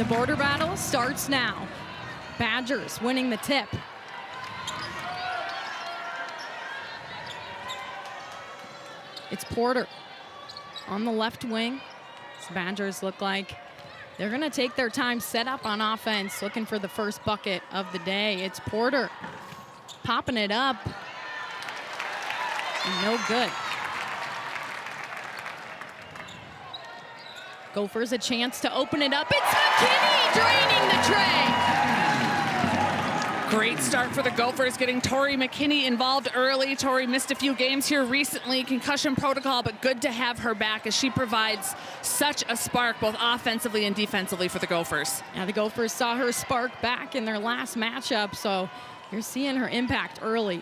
border battle starts now. Badgers winning the tip. It's Porter on the left wing. The Badgers look like they're going to take their time, set up on offense, looking for the first bucket of the day. It's Porter popping it up. And no good. Gophers a chance to open it up. It's McKinney draining the tray. Great start for the Gophers, getting Tori McKinney involved early. Tori missed a few games here recently, concussion protocol, but good to have her back as she provides such a spark both offensively and defensively for the Gophers. Yeah, the Gophers saw her spark back in their last matchup, so you're seeing her impact early.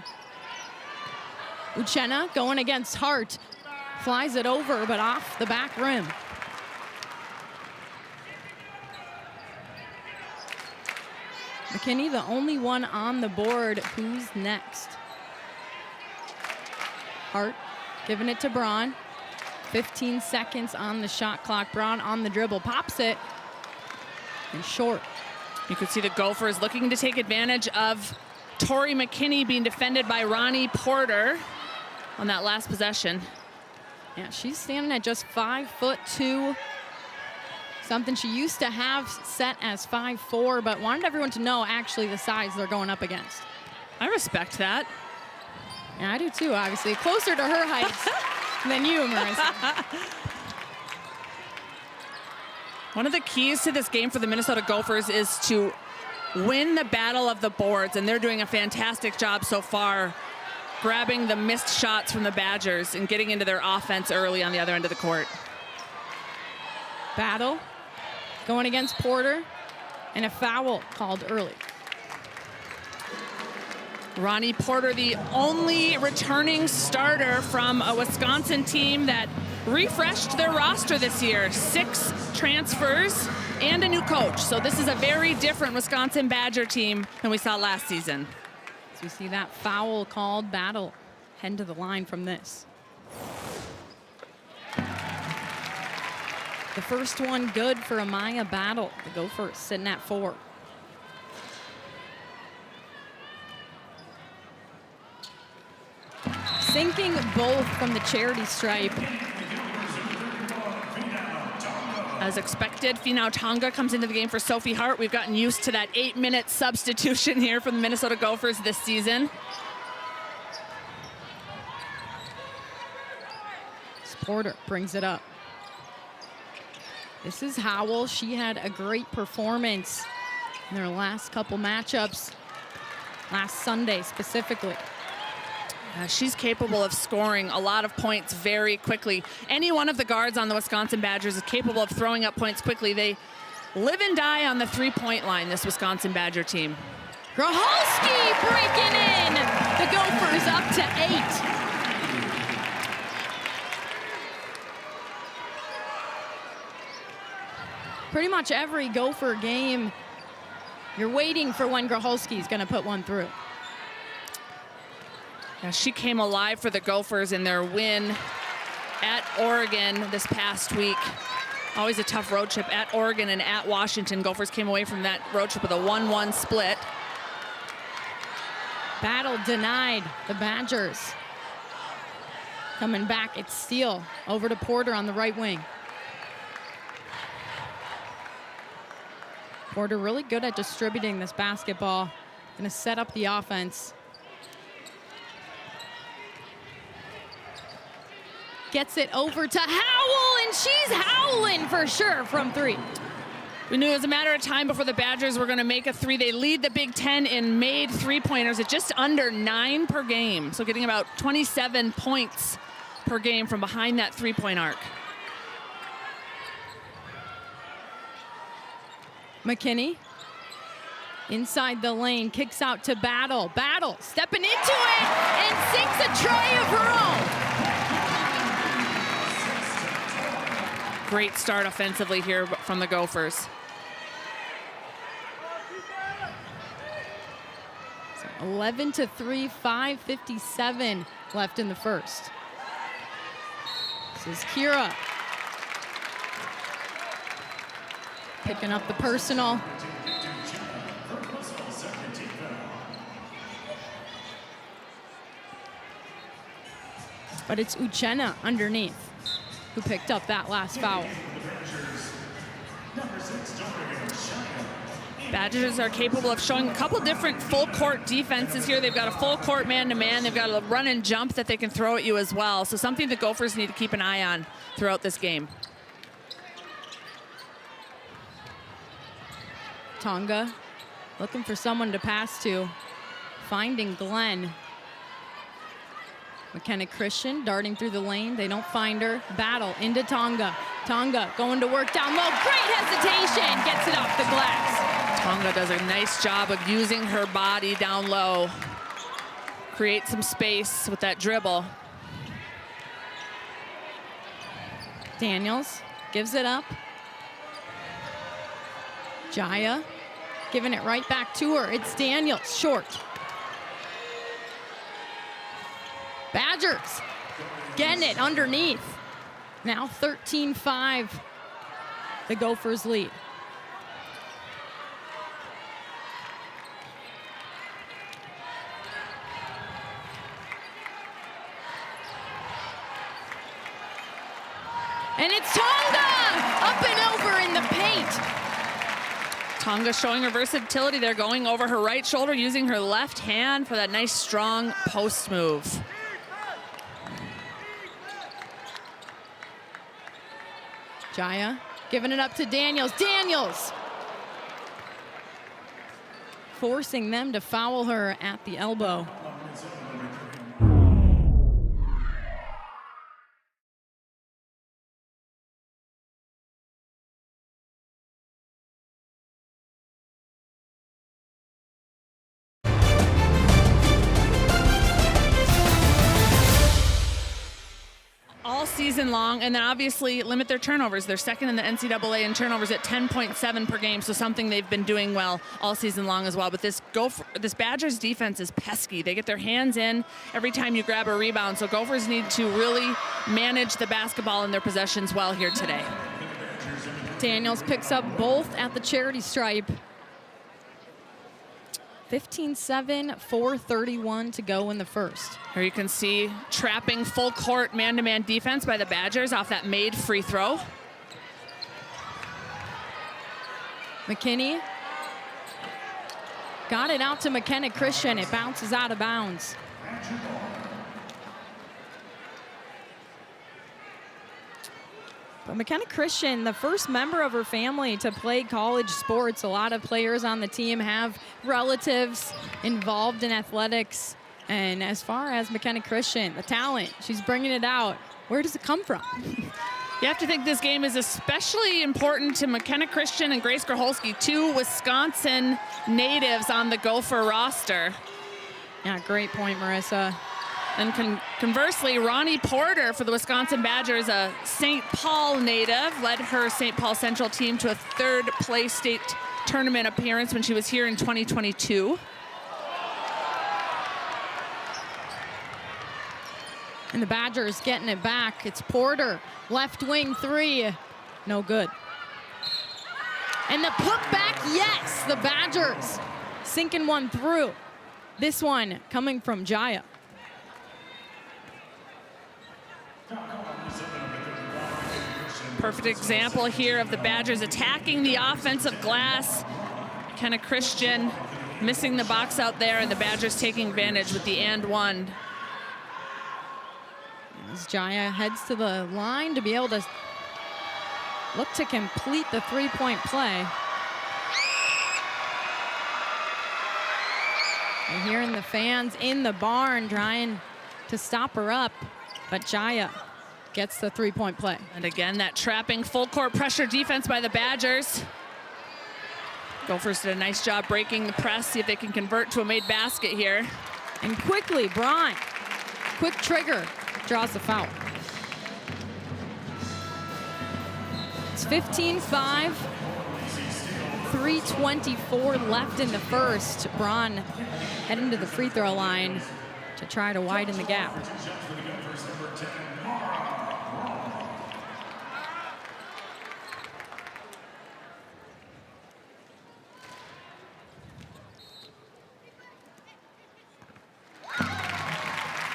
Uchenna going against Hart, flies it over, but off the back rim. McKinney, the only one on the board. Who's next? Hart giving it to Braun. 15 seconds on the shot clock. Braun on the dribble, pops it, and short. You could see the Gophers looking to take advantage of Tori McKinney being defended by Ronnie Porter on that last possession. Yeah, she's standing at just 5'2". Something she used to have set as 5'4", but wanted everyone to know actually the size they're going up against. I respect that. Yeah, I do too, obviously. Closer to her height than you, Marissa. One of the keys to this game for the Minnesota Gophers is to win the battle of the boards, and they're doing a fantastic job so far, grabbing the missed shots from the Badgers and getting into their offense early on the other end of the court. Battle going against Porter, and a foul called early. Ronnie Porter, the only returning starter from a Wisconsin team that refreshed their roster this year. 6 transfers and a new coach. So this is a very different Wisconsin Badger team than we saw last season. So we see that foul called. Battle head to the line from this. The first one good for Amaya Battle. The Gophers sitting at 4. Sinking both from the charity stripe. As expected, Finau Tonga comes into the game for Sophie Hart. We've gotten used to that 8-minute substitution here from the Minnesota Gophers this season. Porter brings it up. This is Howell. She had a great performance in their last couple matchups, last Sunday specifically. She's capable of scoring a lot of points very quickly. Any one of the guards on the Wisconsin Badgers is capable of throwing up points quickly. They live and die on the 3-point line, this Wisconsin Badger team. Grahalski breaking in. The Gophers up to 8. Pretty much every Gopher game, you're waiting for when Grahalski's going to put one through. Yeah, she came alive for the Gophers in their win at Oregon this past week. Always a tough road trip at Oregon and at Washington. Gophers came away from that road trip with a 1-1 split. Battle denied. The Badgers coming back. It's Steele over to Porter on the right wing. Porter really good at distributing this basketball. Gonna set up the offense. Gets it over to Howell, and she's howling for sure from 3. We knew it was a matter of time before the Badgers were going to make a 3. They lead the Big Ten in made 3-pointers at just under 9 per game. So getting about 27 points per game from behind that 3-point arc. McKinney inside the lane, kicks out to Battle. Battle stepping into it and sinks a tray of her own. Great start offensively here from the Gophers. So 11-3, 5:57 left in the first. This is Kira. picking up the personal. But it's Uchenna underneath who picked up that last foul. Badgers are capable of showing a couple different full court defenses here. They've got a full court man-to-man. They've got a run and jump that they can throw at you as well. So something the Gophers need to keep an eye on throughout this game. Tonga looking for someone to pass to. Finding Glenn. McKenna Christian darting through the lane. They don't find her. Battle into Tonga. Tonga going to work down low. Great hesitation. Gets it off the glass. Tonga does a nice job of using her body down low. Create some space with that dribble. Daniels gives it up. Jaya giving it right back to her. It's Daniels, short. Badgers getting it underneath. Now 13-5, the Gophers lead. And it's Tonga up and over in the paint. Tonga showing her versatility there, going over her right shoulder, using her left hand for that nice strong post move. Jaya giving it up to Daniels. Daniels forcing them to foul her at the elbow. All season long, and then obviously limit their turnovers. They're second in the NCAA in turnovers at 10.7 per game, so something they've been doing well all season long as well. But this Badgers defense is pesky. They get their hands in every time you grab a rebound, so Gophers need to really manage the basketball in their possessions well here today. Daniels picks up both at the charity stripe. 15-7, 4:31 to go in the first. Here you can see trapping full court man-to-man defense by the Badgers off that made free throw. McKinney got it out to McKenna Christian. It bounces out of bounds. But McKenna Christian, the first member of her family to play college sports. A lot of players on the team have relatives involved in athletics. And as far as McKenna Christian, the talent, she's bringing it out. Where does it come from? You have to think this game is especially important to McKenna Christian and Grace Graholski, two Wisconsin natives on the Gopher roster. Yeah, great point, Marissa. And conversely, Ronnie Porter for the Wisconsin Badgers, a St. Paul native, led her St. Paul Central team to a third-place state tournament appearance when she was here in 2022. And the Badgers getting it back. It's Porter, left wing three, no good. And the putback, yes, the Badgers sinking one through. This one coming from Jaya. Perfect example here of the Badgers attacking the offensive glass. McKenna Christian missing the box out there, and the Badgers taking advantage with the and one. As Jaya heads to the line to be able to look to complete the three-point play. You're hearing the fans in the barn trying to stop her up, but Jaya gets the three-point play. And again, that trapping full court pressure defense by the Badgers. Gophers did a nice job breaking the press, see if they can convert to a made basket here. And quickly, Braun, quick trigger, draws the foul. It's 15-5, 3:24 left in the first. Braun heading to the free throw line to try to widen the gap.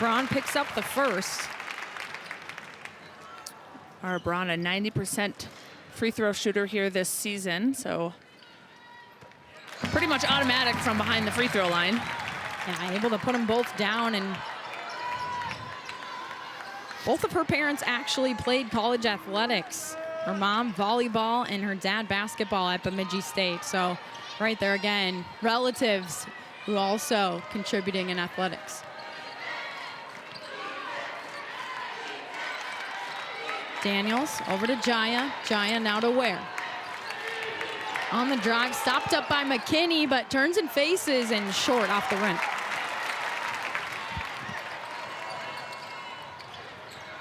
Braun picks up the first. Our Braun, a 90% free throw shooter here this season, so pretty much automatic from behind the free throw line. Yeah, able to put them both down, and both of her parents actually played college athletics. Her mom volleyball and her dad basketball at Bemidji State. So right there again, relatives who also contributing in athletics. Daniels over to Jaya. Jaya now to Ware. On the drive, stopped up by McKinney, but turns and faces and short off the rim.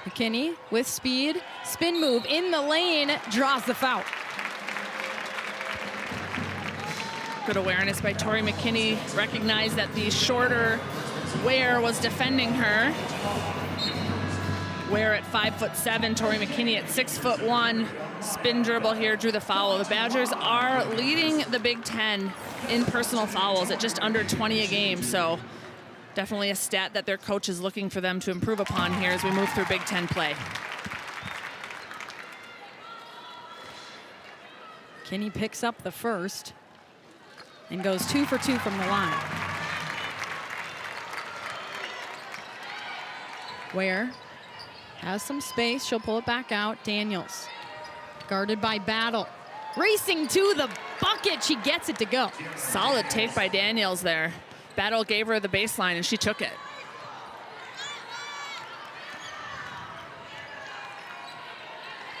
McKinney with speed, spin move in the lane, draws the foul. Good awareness by Tori McKinney. Recognized that the shorter Ware was defending her. Ware at 5'7", Tori McKinney at 6'1". Spin dribble here, drew the foul. The Badgers are leading the Big Ten in personal fouls at just under 20 a game. So definitely a stat that their coach is looking for them to improve upon here as we move through Big Ten play. McKinney picks up the first and goes 2 for 2 from the line. Ware has some space. She'll pull it back out. Daniels guarded by Battle. Racing to the bucket. She gets it to go. Solid take by Daniels there. Battle gave her the baseline and she took it.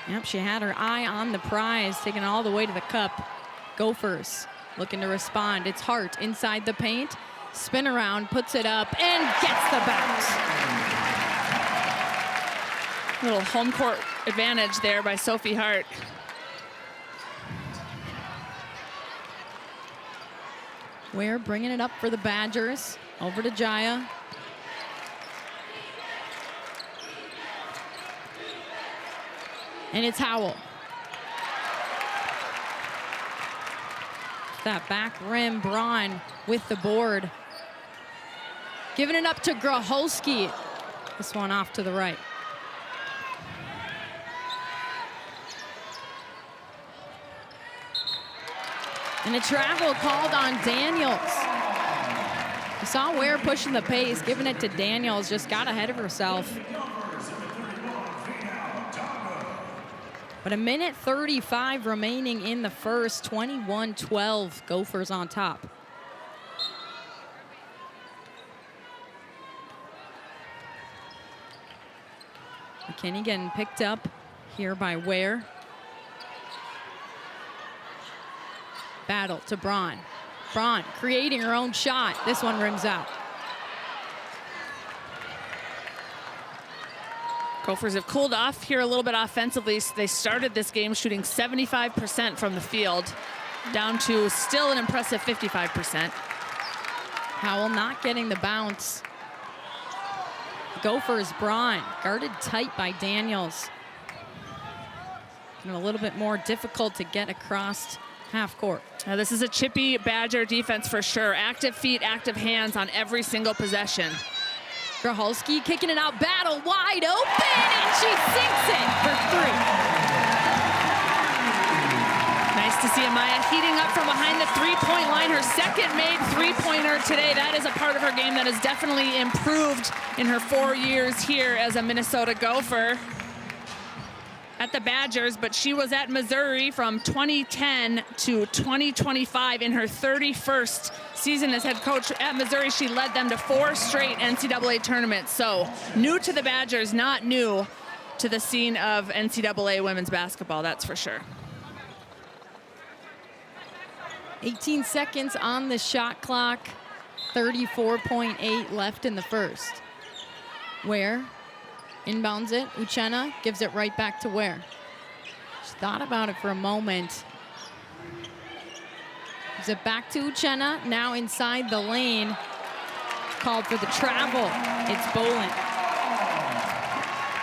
Yep, she had her eye on the prize, taking it all the way to the cup. Gophers looking to respond. It's Hart inside the paint. Spin around, puts it up, and gets the bounce. Little home court advantage there by Sophie Hart. Ware bringing it up for the Badgers. Over to Jaya. And it's Howell. That back rim, Braun with the board. Giving it up to Graholski. This one off to the right. And a travel called on Daniels. You saw Ware pushing the pace, giving it to Daniels, just got ahead of herself. But a minute 35 remaining in the first, 21-12, Gophers on top. McKinney getting picked up here by Ware. Battle to Braun. Braun creating her own shot. This one rims out. Gophers have cooled off here a little bit offensively. They started this game shooting 75% from the field, down to still an impressive 55%. Howell not getting the bounce. Gophers, Braun, guarded tight by Daniels. And a little bit more difficult to get across half court. Now this is a chippy Badger defense for sure. Active feet, active hands on every single possession. Graholski kicking it out, Battle wide open, and she sinks it for 3. Nice to see Amaya heating up from behind the three-point line. Her second made three-pointer today. That is a part of her game that has definitely improved in her 4 years here as a Minnesota Gopher at the Badgers, but she was at Missouri from 2010 to 2025. In her 31st season as head coach at Missouri, she led them to 4 straight NCAA tournaments. So new to the Badgers, not new to the scene of NCAA women's basketball, that's for sure. 18 seconds on the shot clock, 34.8 left in the first. Ware inbounds it. Uchenna gives it right back to Ware. She thought about it for a moment. Gives it back to Uchenna. Now inside the lane. Called for the travel. It's Bolin.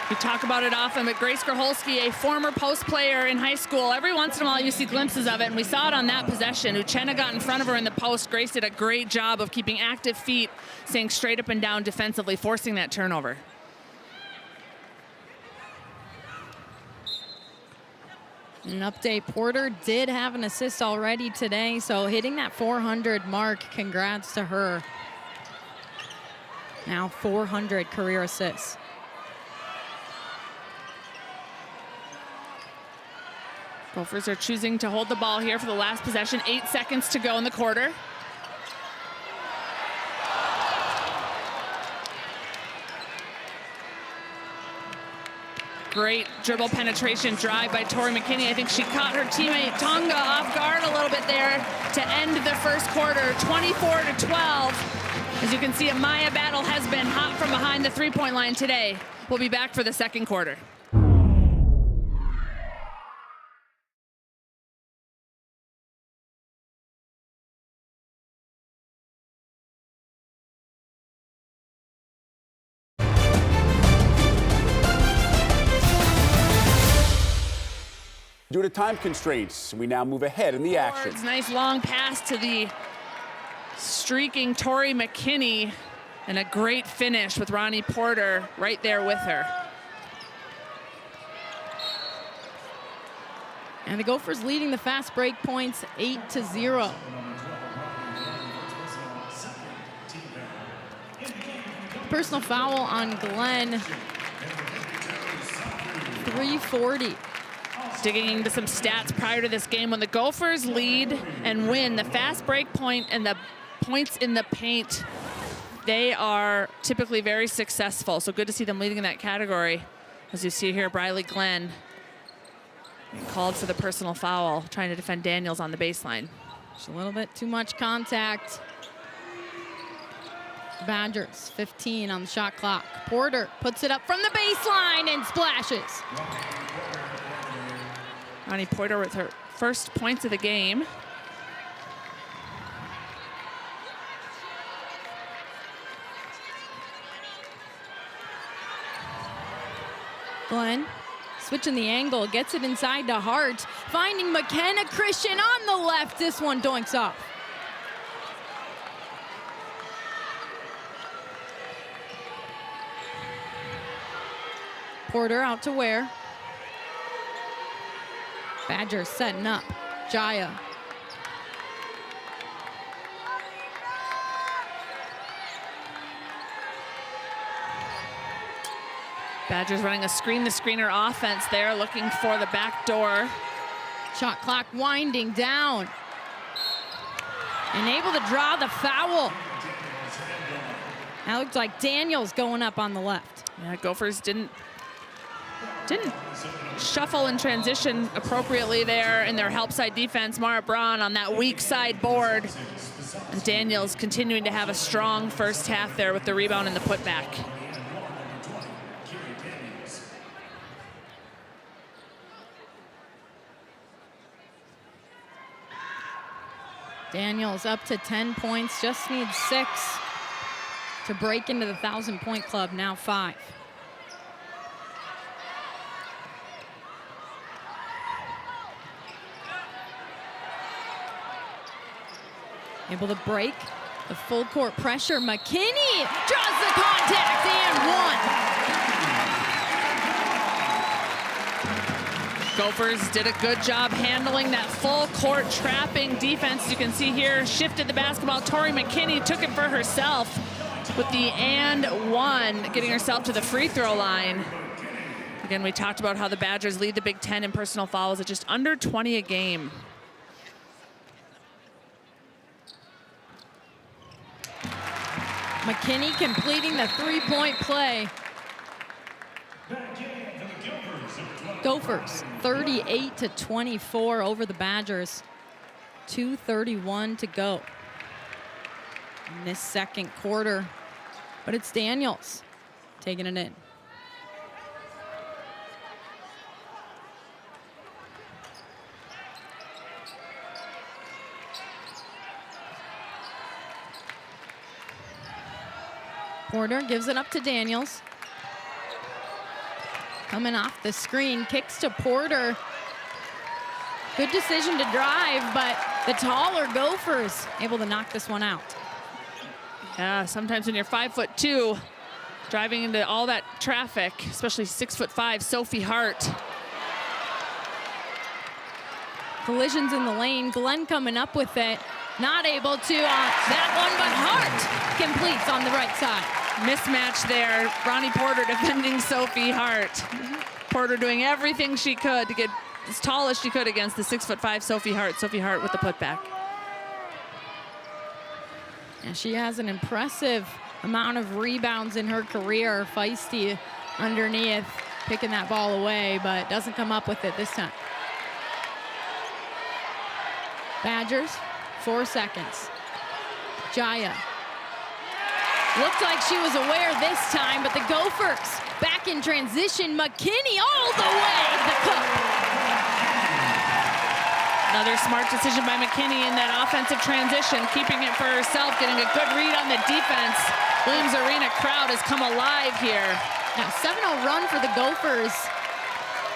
We talk about it often, but Grace Grholski, a former post player in high school, every once in a while you see glimpses of it, and we saw it on that possession. Uchenna got in front of her in the post. Grace did a great job of keeping active feet, staying straight up and down defensively, forcing that turnover. An update, Porter did have an assist already today, so hitting that 400 mark, congrats to her. Now 400 career assists. Gophers are choosing to hold the ball here for the last possession. 8 seconds to go in the quarter. Great dribble penetration drive by Tori McKinney. I think she caught her teammate Tonga off guard a little bit there to end the first quarter, 24-12. As you can see, Amaya Battle has been hot from behind the three-point line today. We'll be back for the second quarter. Due to time constraints, we now move ahead in the action. Nice long pass to the streaking Tori McKinney, and a great finish with Ronnie Porter right there with her. And the Gophers leading the fast break points 8-0. Personal foul on Glenn, 340. Digging into some stats prior to this game, when the Gophers lead and win the fast break point and the points in the paint, they are typically very successful. So good to see them leading in that category. As you see here, Briley Glenn called for the personal foul, trying to defend Daniels on the baseline. Just a little bit too much contact. Badgers, 15 on the shot clock. Porter puts it up from the baseline and splashes. Ronnie Porter with her first points of the game. Glenn switching the angle, gets it inside to Hart, finding McKenna Christian on the left. This one doinks off. Porter out to Ware. Badgers setting up. Jaya. Badgers running a screen-to-screener offense there, looking for the back door. Shot clock winding down. And able to draw the foul. That looks like Daniels going up on the left. Yeah, Gophers didn't shuffle and transition appropriately there in their help side defense. Mara Braun on that weak side board. And Daniels continuing to have a strong first half there with the rebound and the putback. Daniels up to 10 points, just needs 6 to break into the 1,000-point club, now 5. Able to break the full court pressure. McKinney draws the contact and one. Gophers did a good job handling that full court trapping defense. As you can see here, shifted the basketball. Tori McKinney took it for herself with the and one, getting herself to the free throw line. Again, we talked about how the Badgers lead the Big Ten in personal fouls at just under 20 a game. McKinney completing the three-point play. Gophers 38-24 over the Badgers. 2:31 to go in this second quarter. But it's Daniels taking it in. Porter gives it up to Daniels. coming off the screen, kicks to Porter. Good decision to drive, but the taller Gophers able to knock this one out. Yeah, sometimes when you're 5'2", driving into all that traffic, especially 6'5", Sophie Hart. Collisions in the lane. Glenn coming up with it. Not able to that one, but Hart completes on the right side. Mismatch there. Ronnie Porter defending Sophie Hart. Porter doing everything she could to get as tall as she could against the 6'5" Sophie Hart. Sophie Hart with the putback. And she has an impressive amount of rebounds in her career. Feisty underneath, picking that ball away, but doesn't come up with it this time. Badgers, 4 seconds. Jaya. Looked like she was aware this time, but the Gophers back in transition. McKinney all the way to the cup. Another smart decision by McKinney in that offensive transition, keeping it for herself, getting a good read on the defense. Williams Arena crowd has come alive here. Now 7-0 run for the Gophers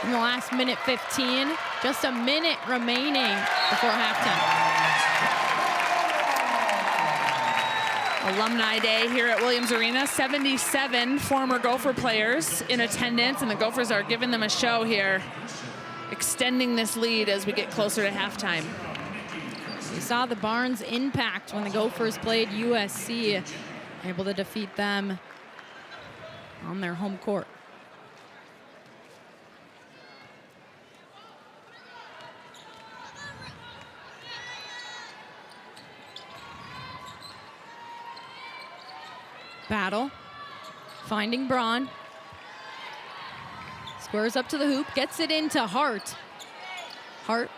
in the last minute 15. Just a minute remaining before halftime. Alumni Day here at Williams Arena. 77 former Gopher players in attendance, and the Gophers are giving them a show here, extending this lead as we get closer to halftime. We saw the Barnes impact when the Gophers played USC, able to defeat them on their home court. Battle, finding Braun. Squares up to the hoop, gets it into Hart. Hart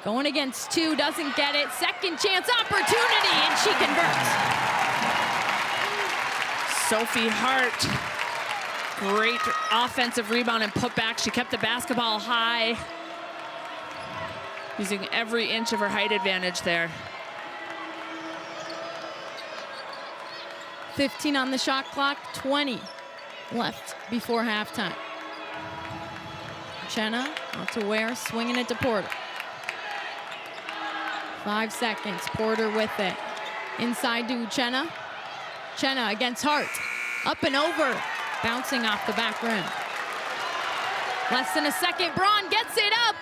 going against two, doesn't get it. Second chance opportunity, and she converts. Sophie Hart, great offensive rebound and putback. She kept the basketball high, using every inch of her height advantage there. 15 on the shot clock, 20 left before halftime. Chenna out to Ware, swinging it to Porter. 5 seconds, Porter with it. Inside to Chenna. Chenna against Hart. Up and over, bouncing off the back rim. Less than a second, Braun gets it up.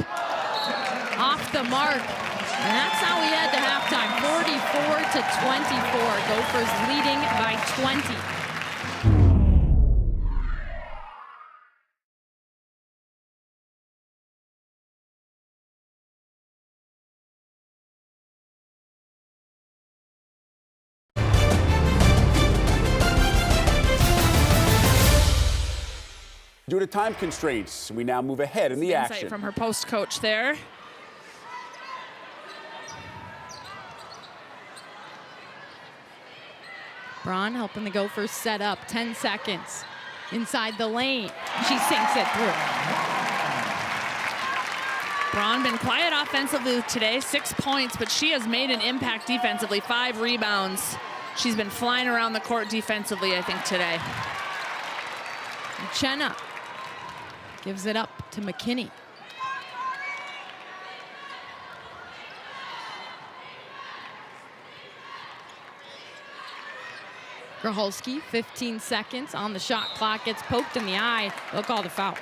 Off the mark. And that's how we head to halftime, 44-24. Gophers leading by 20. Due to time constraints, we now move ahead in the Insight action. from her post coach there. Braun helping the Gophers set up, 10 seconds. Inside the lane, she sinks it through. Braun been quiet offensively today, 6 points, but she has made an impact defensively, 5 rebounds. She's been flying around the court defensively, I think, today. Chenna gives it up to McKinney. Gracholski, 15 seconds on the shot clock, gets poked in the eye. They'll call the foul.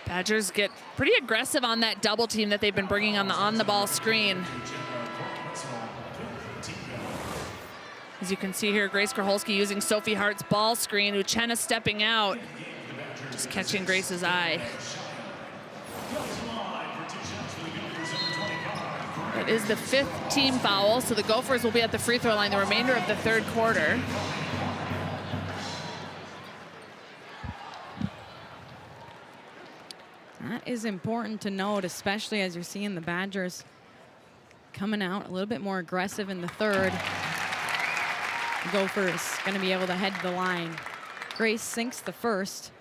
Badgers get pretty aggressive on that double team that they've been bringing on the ball screen. As you can see here, Grace Gracholski using Sophie Hart's ball screen. Uchenna stepping out, just catching Grace's eye. It is the 5th team foul, so the Gophers will be at the free throw line the remainder of the 3rd quarter. That is important to note, especially as you're seeing the Badgers coming out a little bit more aggressive in the 3rd. The Gophers going to be able to head to the line. Grace sinks the first.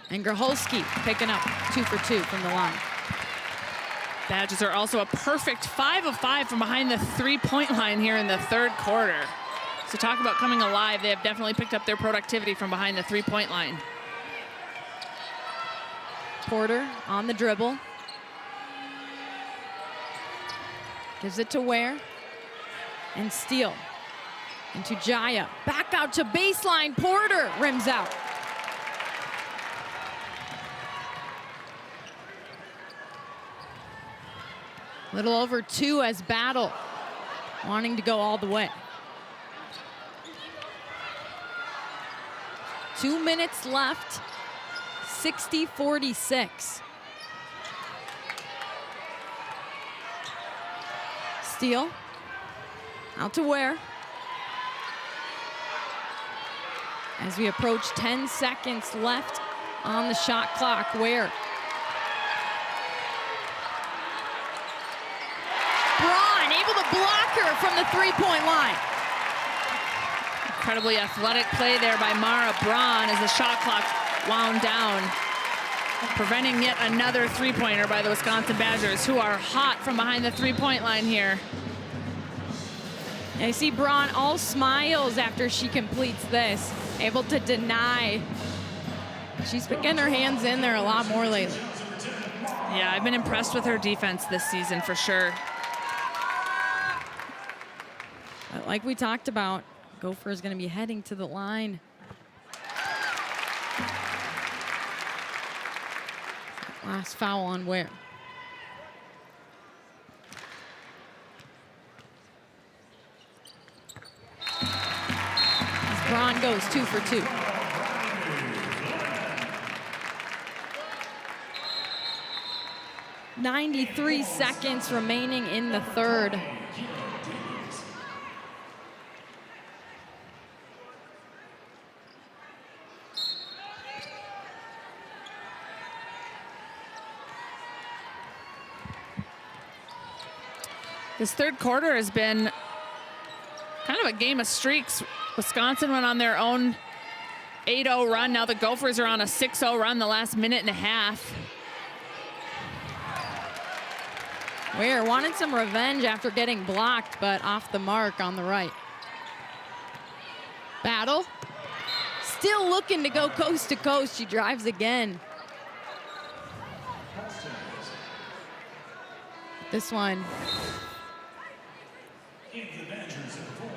And Gracholski picking up 2 for 2 from the line. Badgers are also a perfect 5 of 5 from behind the 3-point line here in the 3rd quarter. So talk about coming alive. They have definitely picked up their productivity from behind the three-point line. Porter on the dribble. Gives it to Ware. And Steele. Into Jaya. Back out to baseline. Porter rims out. Little over 2 as Battle wanting to go all the way. 2 minutes left. 60-46. Steele. Out to Ware. As we approach 10 seconds left on the shot clock, Ware. Braun able to block her from the three-point line. Incredibly athletic play there by Mara Braun as the shot clock wound down, preventing yet another three-pointer by the Wisconsin Badgers, who are hot from behind the three-point line here. I see Braun all smiles after she completes this, able to deny. She's been getting her hands in there a lot more lately. Yeah, I've been impressed with her defense this season for sure. But like we talked about, Gopher is going to be heading to the line. Last foul on Ware. As Braun goes 2 for 2. .93 seconds remaining in the third. This third quarter has been kind of a game of streaks. Wisconsin went on their own 8-0 run. Now the Gophers are on a 6-0 run the last minute and a half. Ware wanted some revenge after getting blocked, but off the mark on the right. Battle. Still looking to go coast to coast. She drives again. This one.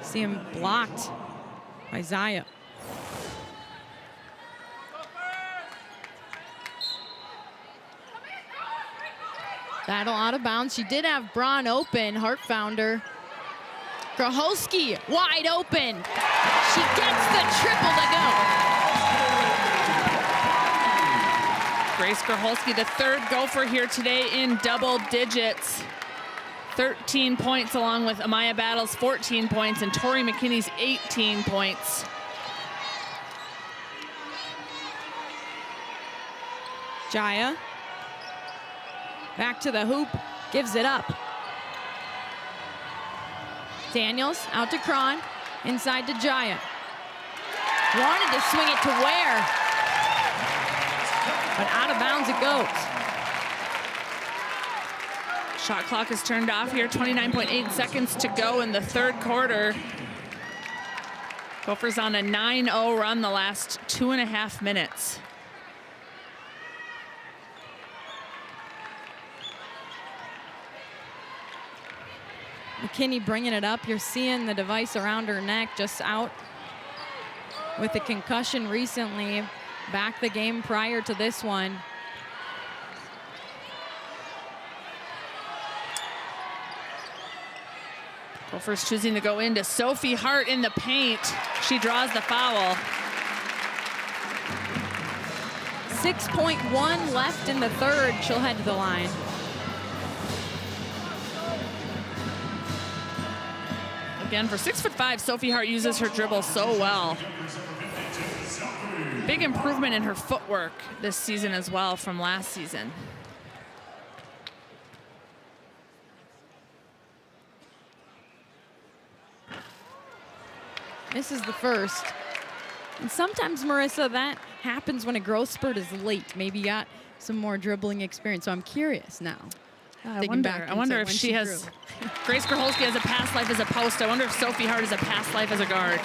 See him blocked by Zaya. Battle out of bounds. She did have Braun open. Hart found her. Gracholski wide open. She gets the triple to go. Grace Gracholski, the third Gopher here today in double digits. 13 points along with Amaya Battle's 14 points and Tori McKinney's 18 points. Jaya. Back to the hoop, gives it up. Daniels out to Cron, inside to Jaya. Wanted to swing it to Ware, but out of bounds it goes. Shot clock is turned off here, 29.8 seconds to go in the third quarter. Gophers on a 9-0 run the last 2.5 minutes. McKinney bringing it up. You're seeing the device around her neck, just out with a concussion recently. Back the game prior to this one. Gophers choosing to go into Sophie Hart in the paint. She draws the foul. 6.1 left in the third. She'll head to the line. Again, for 6'5", Sophie Hart uses her dribble so well. Big improvement in her footwork this season as well from last season. This is the first. And sometimes, Marissa, that happens when a growth spurt is late. Maybe you got some more dribbling experience. So I'm curious now. I digging wonder, back I wonder into if when she has, threw. Grace Gracholski has a past life as a post. I wonder if Sophie Hart has a past life as a guard.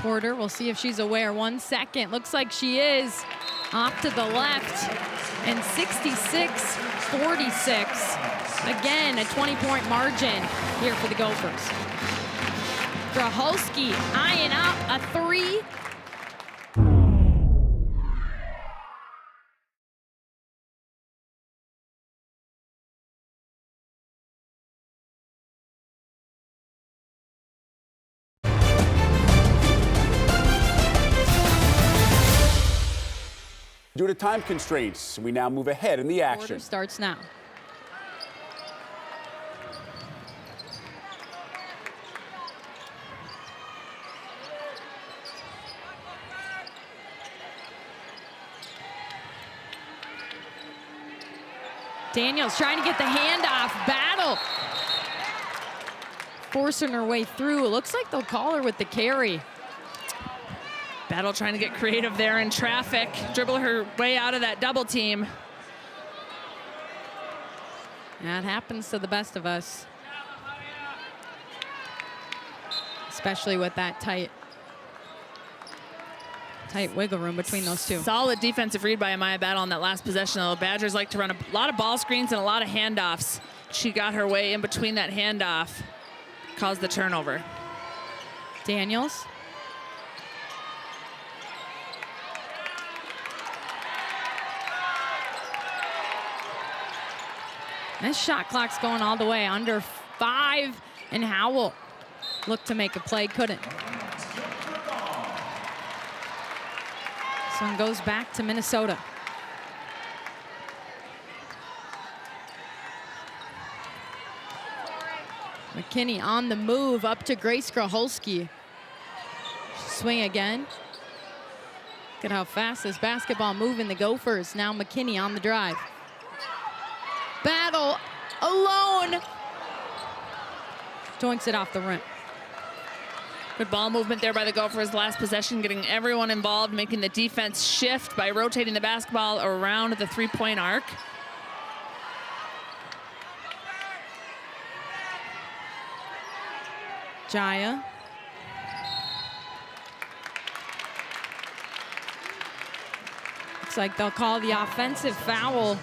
Porter, we'll see if she's aware. 1 second, looks like she is. Off to the left, and 66-46. Again, a 20-point margin here for the Gophers. Gracholski eyeing up a three. Due to time constraints, we now move ahead in the action. Quarter starts now. Daniels trying to get the handoff. Battle. Forcing her way through. It looks like they'll call her with the carry. Battle trying to get creative there in traffic, dribble her way out of that double team. That happens to the best of us. Especially with that tight wiggle room between those two. Solid defensive read by Amaya Battle on that last possession. The Badgers like to run a lot of ball screens and a lot of handoffs. She got her way in between that handoff, caused the turnover. Daniels. This shot clock's going all the way under 5, and Howell looked to make a play, couldn't. This one goes back to Minnesota. McKinney on the move up to Grace Gracholski. Swing again. Look at how fast this basketball moving the Gophers. Now McKinney on the drive. Battle alone. Doinks it off the rim. Good ball movement there by the Gophers. Last possession, getting everyone involved, making the defense shift by rotating the basketball around the three-point arc. Jaya. Looks like they'll call the offensive foul.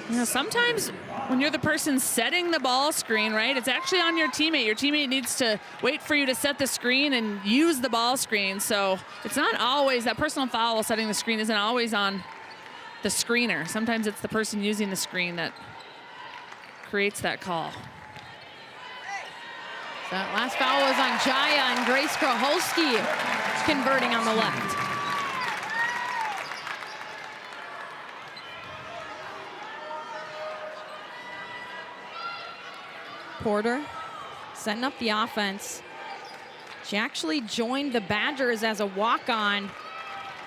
You know, sometimes when you're the person setting the ball screen, right, it's actually on your teammate. Your teammate needs to wait for you to set the screen and use the ball screen. So it's not always, that personal foul setting the screen isn't always on the screener. Sometimes it's the person using the screen that creates that call. So that last foul was on Jaya, and Grace Gracholski converting on the left. Porter setting up the offense. She actually joined the Badgers as a walk-on,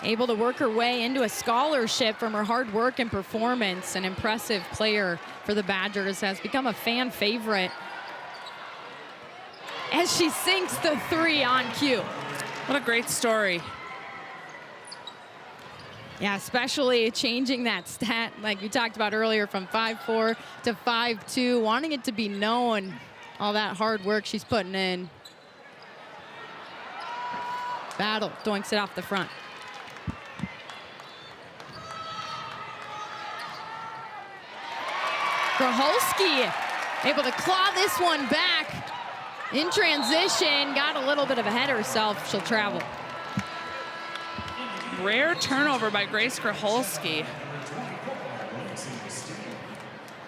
able to work her way into a scholarship from her hard work and performance. An impressive player for the Badgers, has become a fan favorite as she sinks the three on cue. What a great story. Yeah, especially changing that stat, like we talked about earlier, from 5'4" to 5'2", wanting it to be known, all that hard work she's putting in. Battle doinks it off the front. Gracholski able to claw this one back in transition, got a little bit of a head herself. She'll travel. Rare turnover by Grace Gracholski.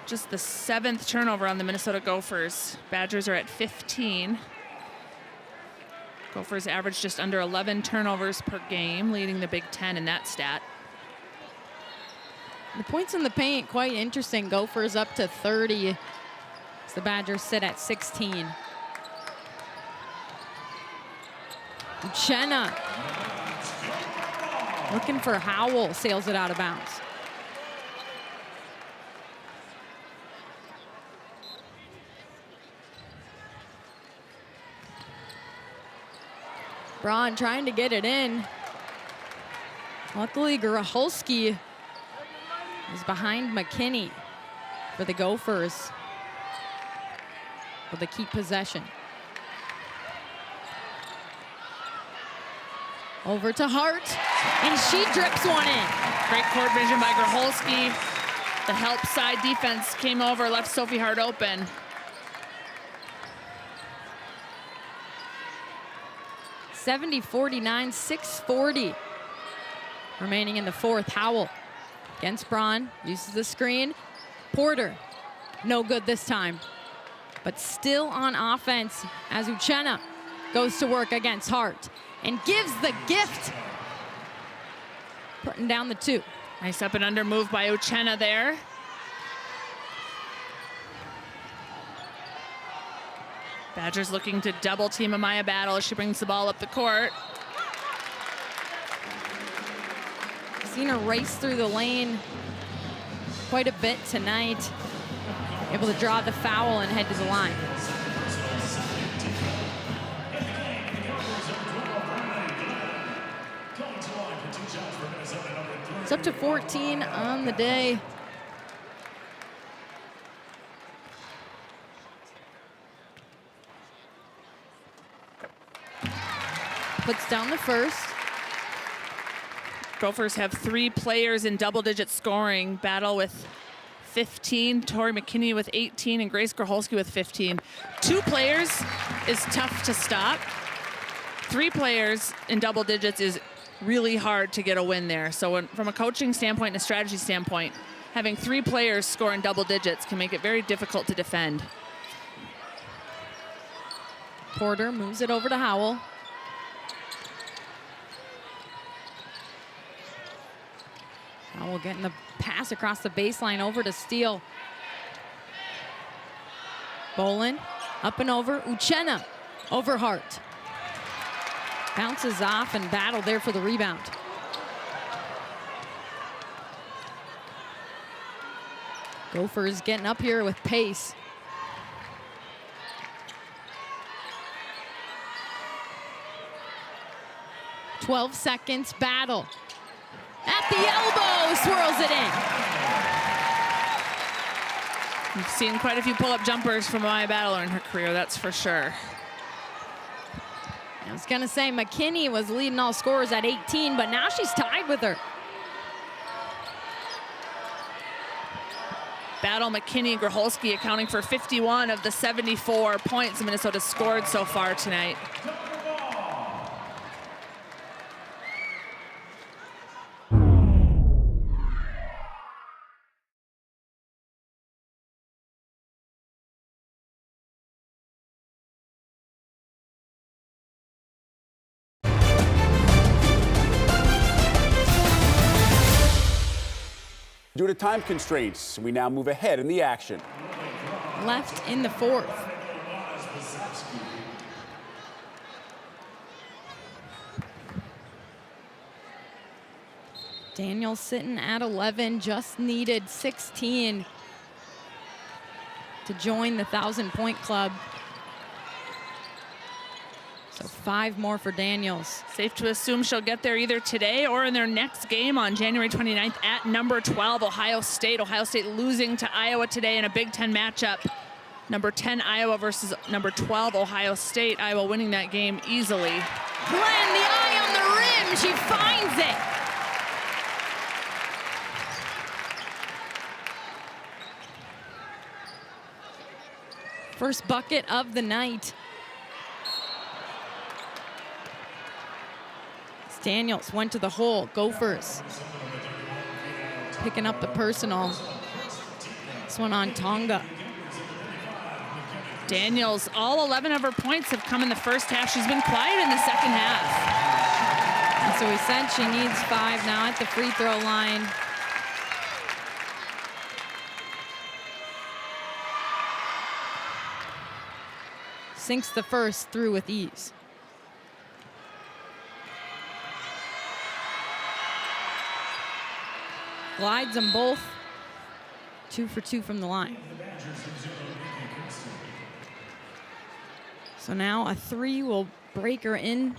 Just the 7th turnover on the Minnesota Gophers. Badgers are at 15. Gophers average just under 11 turnovers per game, leading the Big Ten in that stat. The points in the paint, quite interesting. Gophers up to 30 as the Badgers sit at 16. Uchenna looking for Howell, sails it out of bounds. Braun trying to get it in. Luckily, Gracholski is behind McKinney for the Gophers for the keep possession. Over to Hart, and she drips one in. Great court vision by Gracholski. The help side defense came over, left Sophie Hart open. (70-49), 6:40 remaining in the fourth. Howell against Braun, uses the screen. Porter, no good this time, but still on offense as Uchenna goes to work against Hart and gives the gift, putting down the 2. Nice up and under move by Uchenna there. Badgers looking to double team Amaya Battle as she brings the ball up the court. Seen her race through the lane quite a bit tonight. Able to draw the foul and head to the line. It's up to 14 on the day. Puts down the first. Gophers have 3 players in double-digit scoring. Battle with 15, Tori McKinney with 18, and Grace Gracholski with 15. 2 players is tough to stop. 3 players in double digits is really hard to get a win there. So from a coaching standpoint and a strategy standpoint, having 3 players score in double digits can make it very difficult to defend. Porter moves it over to Howell. Howell getting the pass across the baseline over to Steele. Bolin up and over. Uchenna over Hart. Bounces off and Battle there for the rebound. Gophers getting up here with pace. "12 seconds, Battle. At the elbow, swirls it in. We've seen quite a few pull-up jumpers from Amaya Battle in her career, that's for sure. I was gonna say McKinney was leading all scorers at 18, but now she's tied with her. Battle, McKinney, Gracholski accounting for 51 of the 74 points Minnesota scored so far tonight. Due to time constraints, we now move ahead in the action. Left in the fourth. Daniels sitting at 11, just needed 16 to join the 1,000-point club. So 5 more for Daniels. Safe to assume she'll get there either today or in their next game on January 29th at number 12, Ohio State. Ohio State losing to Iowa today in a Big Ten matchup. Number 10, Iowa versus number 12, Ohio State. Iowa winning that game easily. Glenn, the eye on the rim, she finds it. First bucket of the night. Daniels went to the hole. Gophers picking up the personal. This one on Tonga. Daniels, all 11 of her points have come in the first half. She's been quiet in the second half. And so we said she needs 5 now at the free throw line. Sinks the first through with ease. Glides them both. 2 for 2 from the line. So now a 3 will break her in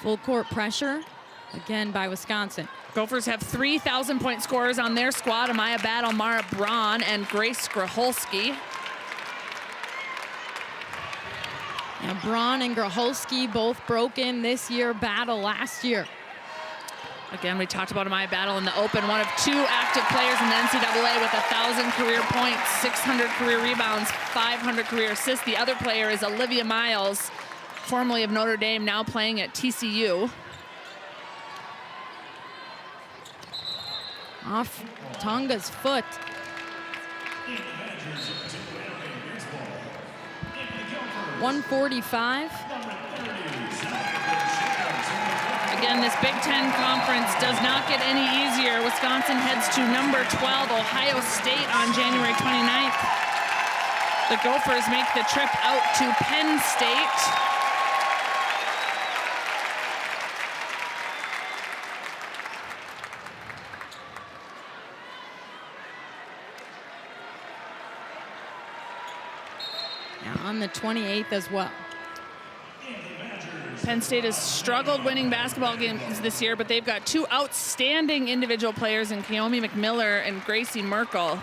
Full court pressure, again by Wisconsin. Gophers have 3 1,000-point scorers on their squad: Amaya Battle, Mara Braun, and Grace Graholski. Now, Braun and Graholski both broke in this year, Battle last year. Again, we talked about Amaya Battle in the Open, one of 2 active players in the NCAA with 1,000 career points, 600 career rebounds, 500 career assists. The other player is Olivia Miles, formerly of Notre Dame, now playing at TCU. Off Tonga's foot. .145. Again, this Big Ten conference does not get any easier. Wisconsin heads to number 12, Ohio State, on January 29th. The Gophers make the trip out to Penn State. On the 28th as well. Penn State has struggled winning basketball games this year, but they've got 2 outstanding individual players in Keomi McMiller and Gracie Merkel.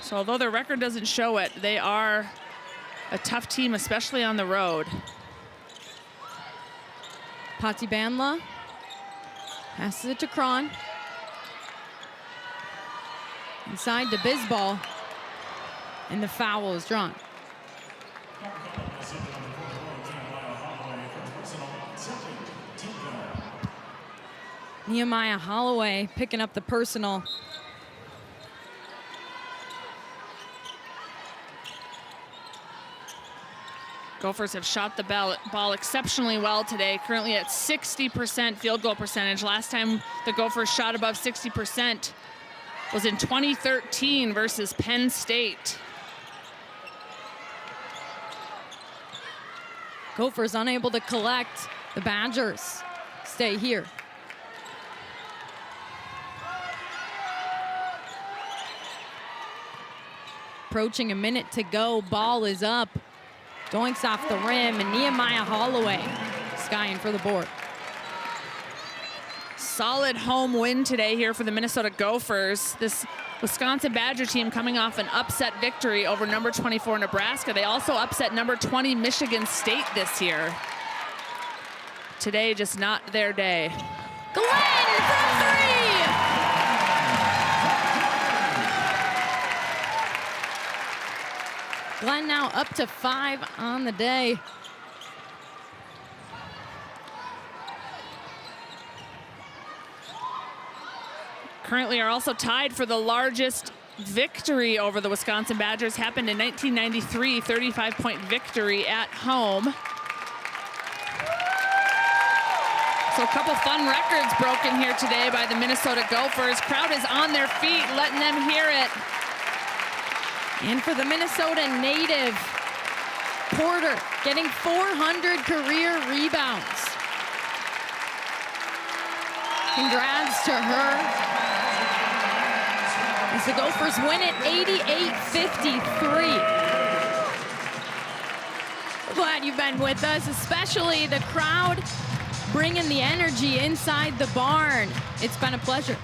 So although their record doesn't show it, they are a tough team, especially on the road. Pati Bandla passes it to Cron. Inside to Bisbal. And the foul is drawn. Nehemiah Holloway picking up the personal. Gophers have shot the ball exceptionally well today, currently at 60% field goal percentage. Last time the Gophers shot above 60% was in 2013 versus Penn State. Gophers unable to collect. The Badgers stay here. Approaching a minute to go. Ball is up. Doinks off the rim, and Nehemiah Holloway skying for the board. Solid home win today here for the Minnesota Gophers. This Wisconsin Badger team coming off an upset victory over number 24 Nebraska. They also upset number 20 Michigan State this year. Today, just not their day. Glenn from 3! Glenn now up to 5 on the day. Currently are also tied for the largest victory over the Wisconsin Badgers. Happened in 1993, 35-point victory at home. So a couple fun records broken here today by the Minnesota Gophers. Crowd is on their feet, letting them hear it. And for the Minnesota native, Porter getting 400 career rebounds. Congrats to her. As the Gophers win it 88-53. Glad you've been with us, especially the crowd bringing the energy inside the barn. It's been a pleasure.